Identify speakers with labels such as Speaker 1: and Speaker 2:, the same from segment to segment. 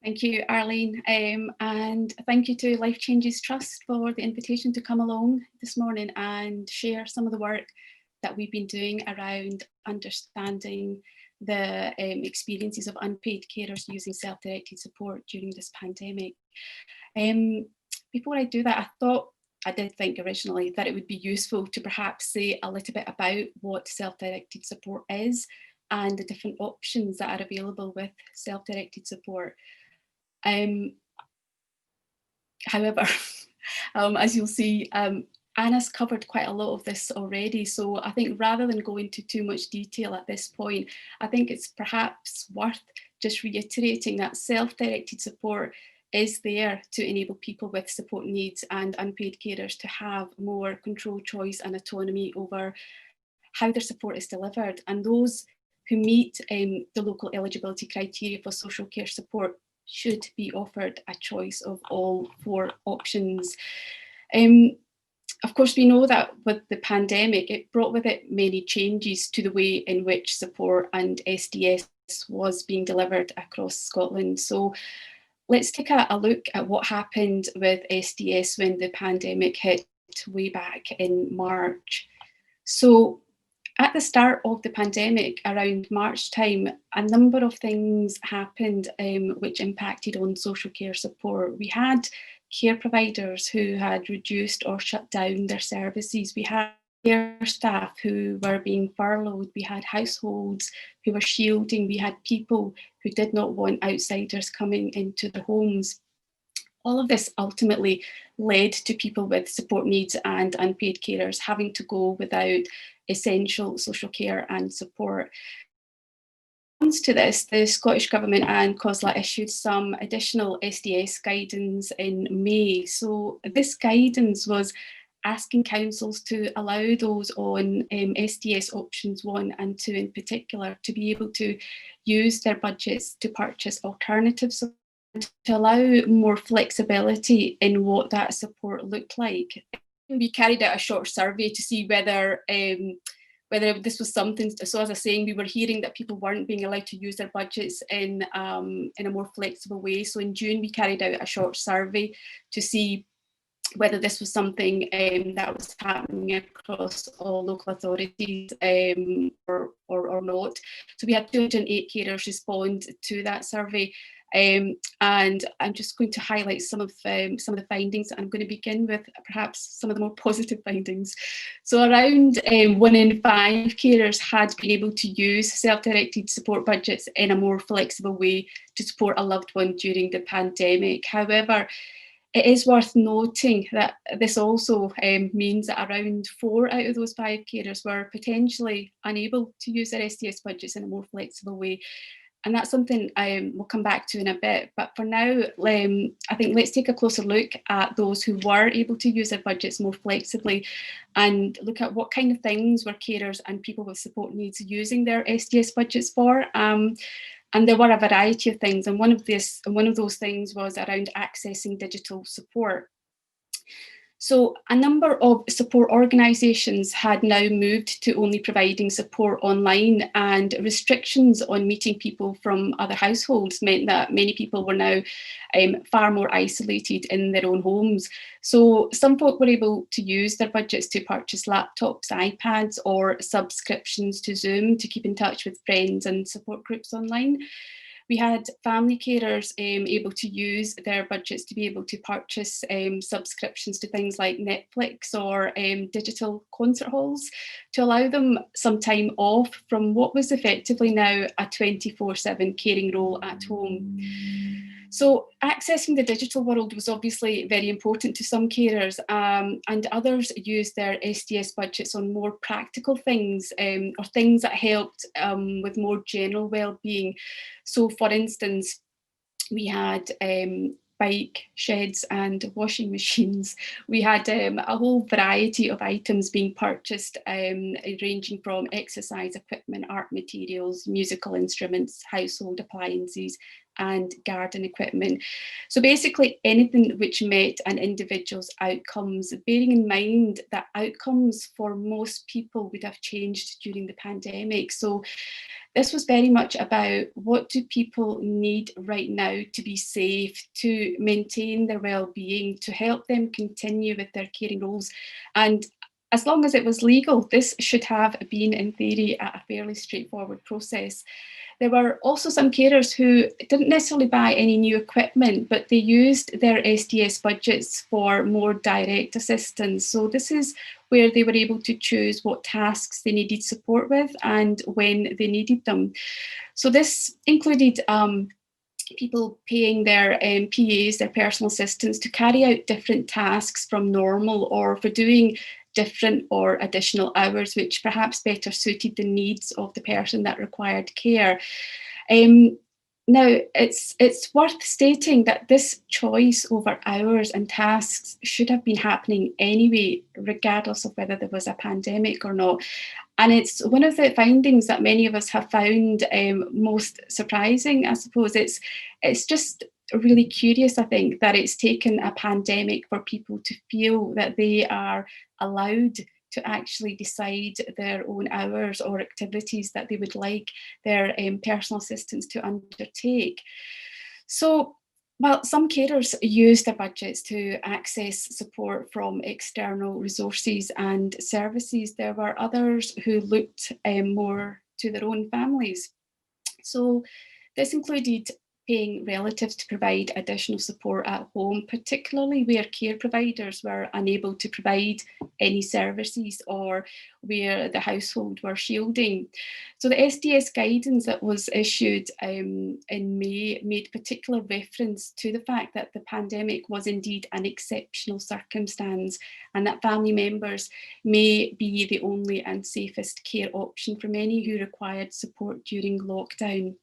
Speaker 1: Thank you, Arlene, and thank you to Life Changes Trust for the invitation to come along this morning and share some of the work that we've been doing around understanding the experiences of unpaid carers using self-directed support during this pandemic. Before I do that, I did think originally that it would be useful to perhaps say a little bit about what self-directed support is and the different options that are available with self-directed support. However, as you'll see, Anna's covered quite a lot of this already, so I think rather than go into too much detail at this point, I think it's perhaps worth just reiterating that self-directed support is there to enable people with support needs and unpaid carers to have more control, choice and autonomy over how their support is delivered. And those who meet the local eligibility criteria for social care support should be offered a choice of all 4 options. Of course, we know that with the pandemic, it brought with it many changes to the way in which support and SDS was being delivered across Scotland. So let's take a look at what happened with SDS when the pandemic hit way back in March. So at the start of the pandemic, around March time, a number of things happened which impacted on social care support. We had care providers who had reduced or shut down their services. We had care staff who were being furloughed. We had households who were shielding. We had people who did not want outsiders coming into their homes. All of this ultimately led to people with support needs and unpaid carers having to go without essential social care and support. In response to this, the Scottish Government and COSLA issued some additional SDS guidance in May. So this guidance was asking councils to allow those on SDS options 1 and 2 in particular to be able to use their budgets to purchase alternatives, to allow more flexibility in what that support looked like. We carried out a short survey to see whether this was something. So as I was saying, we were hearing that people weren't being allowed to use their budgets in a more flexible way. So in June, we carried out a short survey to see whether this was something that was happening across all local authorities or not. So we had 208 carers respond to that survey. And I'm just going to highlight some of the findings. I'm going to begin with perhaps some of the more positive findings. So around 1 in 5 carers had been able to use self-directed support budgets in a more flexible way to support a loved one during the pandemic. However, it is worth noting that this also means that around 4 out of those 5 carers were potentially unable to use their SDS budgets in a more flexible way. And that's something we'll come back to in a bit. But for now, I think let's take a closer look at those who were able to use their budgets more flexibly and look at what kind of things were carers and people with support needs using their SDS budgets for. And there were a variety of things. And one of those things was around accessing digital support. So a number of support organisations had now moved to only providing support online, and restrictions on meeting people from other households meant that many people were now far more isolated in their own homes. So some folk were able to use their budgets to purchase laptops, iPads or subscriptions to Zoom to keep in touch with friends and support groups online. We had family carers able to use their budgets to be able to purchase subscriptions to things like Netflix or digital concert halls to allow them some time off from what was effectively now a 24/7 caring role at home. So accessing the digital world was obviously very important to some carers, and others used their SDS budgets on more practical things or things that helped with more general well-being. So for instance, we had bike sheds and washing machines. We had a whole variety of items being purchased, ranging from exercise equipment, art materials, musical instruments, household appliances, and garden equipment. So basically anything which met an individual's outcomes, bearing in mind that outcomes for most people would have changed during the pandemic. So this was very much about what do people need right now to be safe, to maintain their well-being, to help them continue with their caring roles. And as long as it was legal, this should have been, in theory, a fairly straightforward process. There were also some carers who didn't necessarily buy any new equipment, but they used their SDS budgets for more direct assistance. So this is where they were able to choose what tasks they needed support with and when they needed them. So this included people paying their PAs, their personal assistants, to carry out different tasks from normal, or for doing different or additional hours, which perhaps better suited the needs of the person that required care. Now, it's worth stating that this choice over hours and tasks should have been happening anyway, regardless of whether there was a pandemic or not. And it's one of the findings that many of us have found most surprising, I suppose. It's just really curious, I think, that it's taken a pandemic for people to feel that they are allowed to actually decide their own hours or activities that they would like their personal assistants to undertake. So while some carers use their budgets to access support from external resources and services, there were others who looked more to their own families. So this included paying relatives to provide additional support at home, particularly where care providers were unable to provide any services or where the household were shielding. So the SDS guidance that was issued in May made particular reference to the fact that the pandemic was indeed an exceptional circumstance, and that family members may be the only and safest care option for many who required support during lockdown.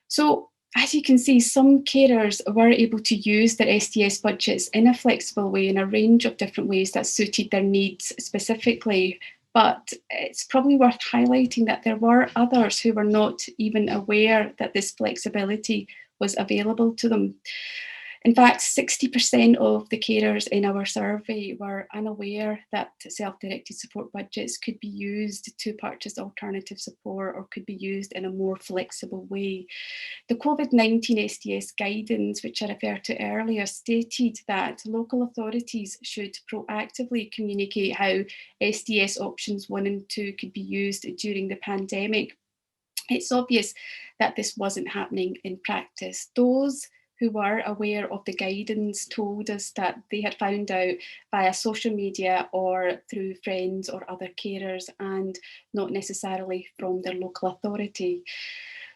Speaker 1: So as you can see, some carers were able to use their SDS budgets in a flexible way, in a range of different ways that suited their needs specifically. But it's probably worth highlighting that there were others who were not even aware that this flexibility was available to them. In fact, 60% of the carers in our survey were unaware that self-directed support budgets could be used to purchase alternative support or could be used in a more flexible way. The COVID-19 SDS guidance, which I referred to earlier, stated that local authorities should proactively communicate how SDS options 1 and 2 could be used during the pandemic. It's obvious that this wasn't happening in practice. Those who were aware of the guidance told us that they had found out via social media or through friends or other carers, and not necessarily from their local authority.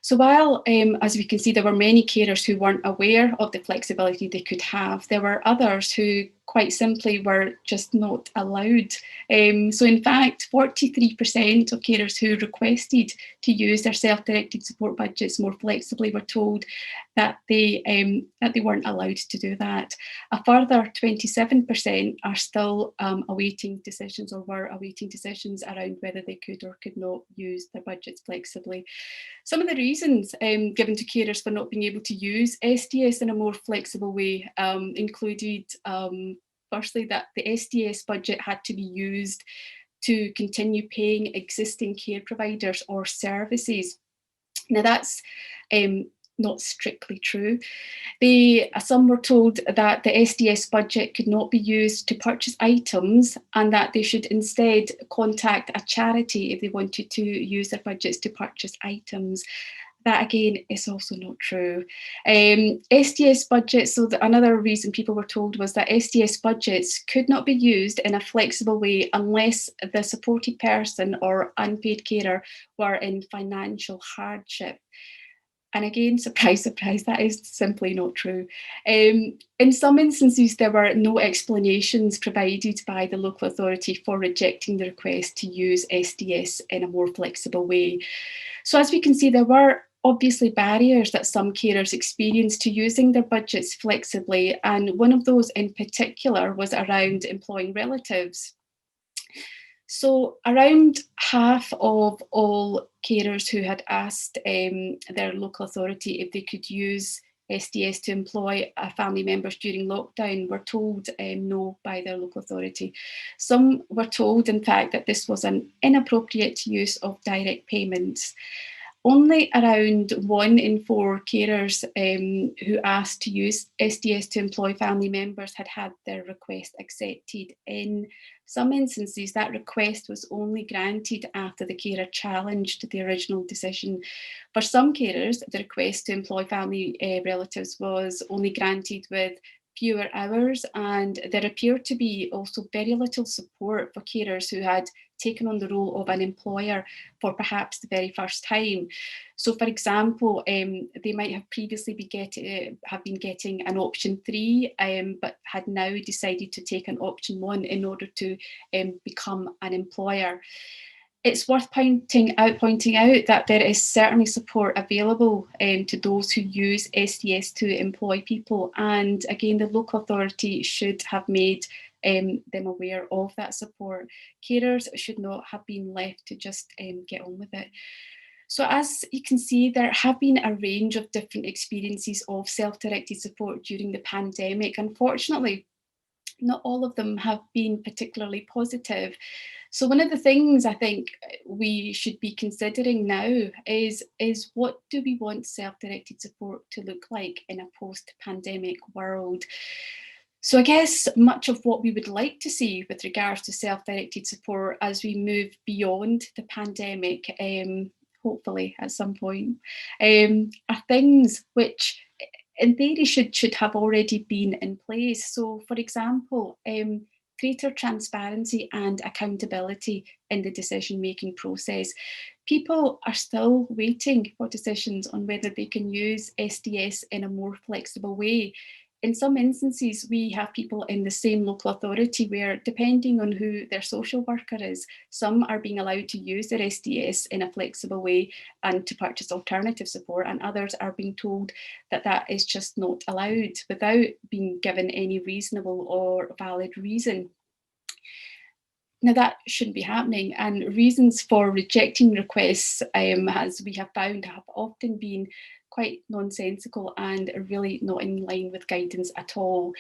Speaker 1: So while, as we can see, there were many carers who weren't aware of the flexibility they could have, there were others who quite simply were just not allowed. So in fact, 43% of carers who requested to use their self-directed support budgets more flexibly were told that they weren't allowed to do that. A further 27% are still awaiting decisions, or were awaiting decisions around whether they could or could not use their budgets flexibly. Some of the reasons given to carers for not being able to use SDS in a more flexible way included, firstly, that the SDS budget had to be used to continue paying existing care providers or services. Now that's not strictly true. Some were told that the SDS budget could not be used to purchase items, and that they should instead contact a charity if they wanted to use their budgets to purchase items. That again is also not true. SDS budgets, so another reason people were told was that SDS budgets could not be used in a flexible way unless the supported person or unpaid carer were in financial hardship. And again, surprise, surprise, that is simply not true. In some instances, there were no explanations provided by the local authority for rejecting the request to use SDS in a more flexible way. So as we can see, there were obviously barriers that some carers experienced to using their budgets flexibly, and one of those in particular was around employing relatives. So around half of all carers who had asked their local authority if they could use SDS to employ family members during lockdown were told no by their local authority. Some were told, in fact, that this was an inappropriate use of direct payments. Only around 1 in 4 carers who asked to use SDS to employ family members had had their request accepted. In some instances, that request was only granted after the carer challenged the original decision. For some carers, the request to employ family relatives was only granted with fewer hours, and there appeared to be also very little support for carers who had taken on the role of an employer for perhaps the very first time. So, for example, they might have previously been getting an option 3, but had now decided to take an option 1 in order to become an employer. It's worth pointing out that there is certainly support available to those who use SDS to employ people, and again, the local authority should have made them aware of that support. Carers should not have been left to just get on with it. So as you can see, there have been a range of different experiences of self-directed support during the pandemic. Unfortunately, not all of them have been particularly positive. So one of the things I think we should be considering now is what do we want self-directed support to look like in a post-pandemic world? So I guess much of what we would like to see with regards to self-directed support as we move beyond the pandemic, hopefully at some point, are things which in theory should have already been in place. So for example, greater transparency and accountability in the decision-making process. People are still waiting for decisions on whether they can use SDS in a more flexible way. In some instances, we have people in the same local authority where, depending on who their social worker is, some are being allowed to use their SDS in a flexible way and to purchase alternative support, and others are being told that that is just not allowed without being given any reasonable or valid reason. Now, that shouldn't be happening, and reasons for rejecting requests, as we have found, have often been quite nonsensical and really not in line with guidance at all.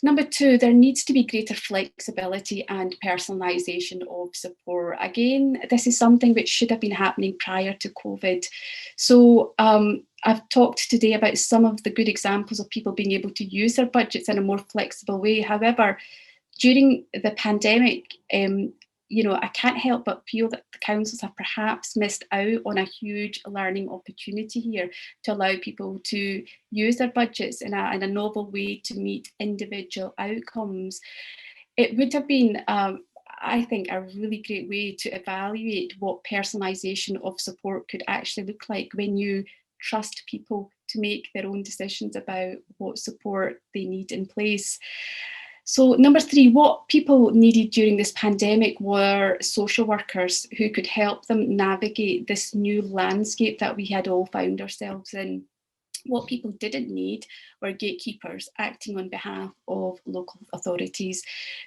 Speaker 1: Number 2, there needs to be greater flexibility and personalisation of support. Again, this is something which should have been happening prior to COVID. So I've talked today about some of the good examples of people being able to use their budgets in a more flexible way. However, during the pandemic, I can't help but feel that the councils have perhaps missed out on a huge learning opportunity here to allow people to use their budgets in a novel way to meet individual outcomes. It would have been, I think, a really great way to evaluate what personalisation of support could actually look like when you trust people to make their own decisions about what support they need in place. So number 3, what people needed during this pandemic were social workers who could help them navigate this new landscape that we had all found ourselves in. What people didn't need were gatekeepers acting on behalf of local authorities.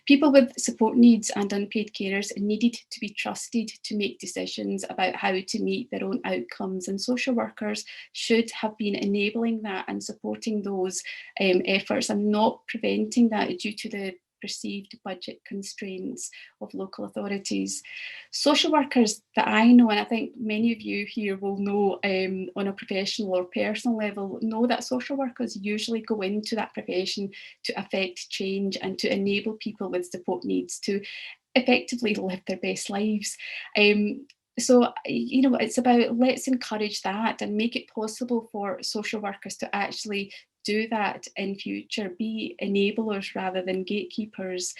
Speaker 1: People with support needs and unpaid carers needed to be trusted to make decisions about how to meet their own outcomes, and social workers should have been enabling that and supporting those efforts and not preventing that due to the perceived budget constraints of local authorities. Social workers that I know, and I think many of you here will know on a professional or personal level, know that social workers usually go into that profession to affect change and to enable people with support needs to effectively live their best lives. So, it's about, let's encourage that and make it possible for social workers to actually do that in future, be enablers rather than gatekeepers.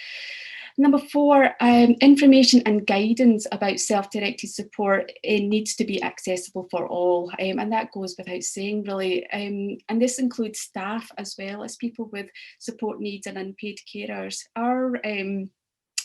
Speaker 1: Number 4, information and guidance about self-directed support needs to be accessible for all, and that goes without saying, really. And this includes staff as well as people with support needs and unpaid carers. Our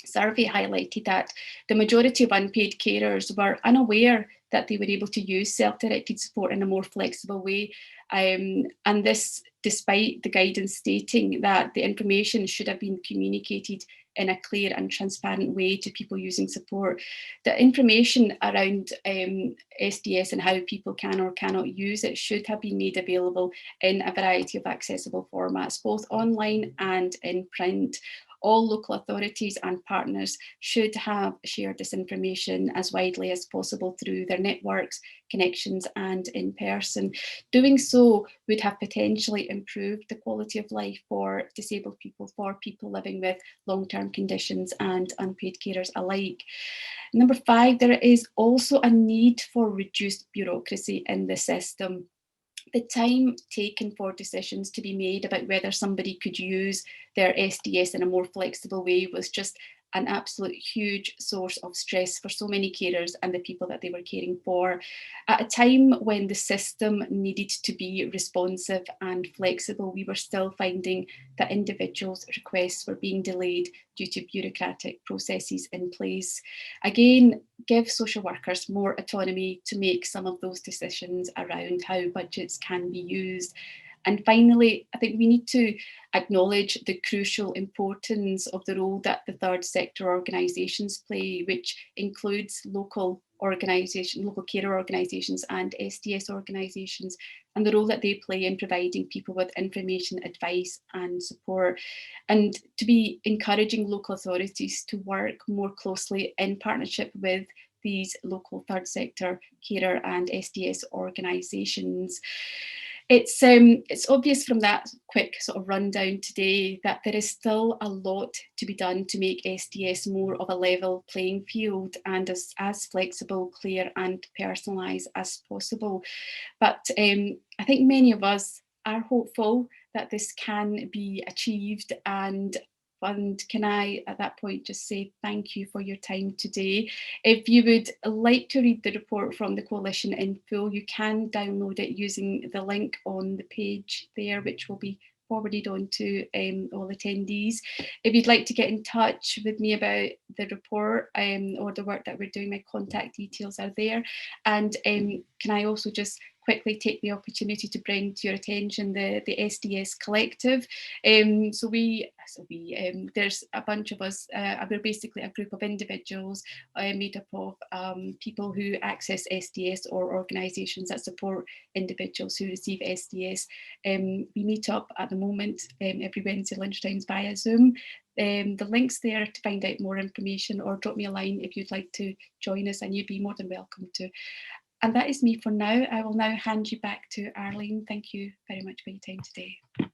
Speaker 1: survey highlighted that the majority of unpaid carers were unaware that they were able to use self-directed support in a more flexible way. And this despite the guidance stating that the information should have been communicated in a clear and transparent way to people using support. The information around SDS and how people can or cannot use it should have been made available in a variety of accessible formats, both online and in print. All local authorities and partners should have shared this information as widely as possible through their networks, connections, and in person. Doing so would have potentially improved the quality of life for disabled people, for people living with long-term conditions and unpaid carers alike. Number 5, there is also a need for reduced bureaucracy in the system. The time taken for decisions to be made about whether somebody could use their SDS in a more flexible way was just an absolute huge source of stress for so many carers and the people that they were caring for. At a time when the system needed to be responsive and flexible, we were still finding that individuals' requests were being delayed due to bureaucratic processes in place. Again, give social workers more autonomy to make some of those decisions around how budgets can be used. And finally, I think we need to acknowledge the crucial importance of the role that the third sector organisations play, which includes local carer organisations and SDS organisations, and the role that they play in providing people with information, advice and support, and to be encouraging local authorities to work more closely in partnership with these local third sector carer and SDS organisations. It's obvious from that quick sort of rundown today that there is still a lot to be done to make SDS more of a level playing field and as flexible, clear and personalised as possible. But I think many of us are hopeful that this can be achieved, and can I, at that point, just say thank you for your time today. If you would like to read the report from the Coalition in full, you can download it using the link on the page there, which will be forwarded on to all attendees. If you'd like to get in touch with me about the report or the work that we're doing, my contact details are there. And can I also just quickly take the opportunity to bring to your attention the SDS Collective. There's a bunch of us, we're basically a group of individuals made up of people who access SDS or organisations that support individuals who receive SDS. We meet up at the moment every Wednesday lunchtimes via Zoom. The link's there to find out more information, or drop me a line if you'd like to join us, and you'd be more than welcome to. And that is me for now. I will now hand you back to Arlene. Thank you very much for your time today.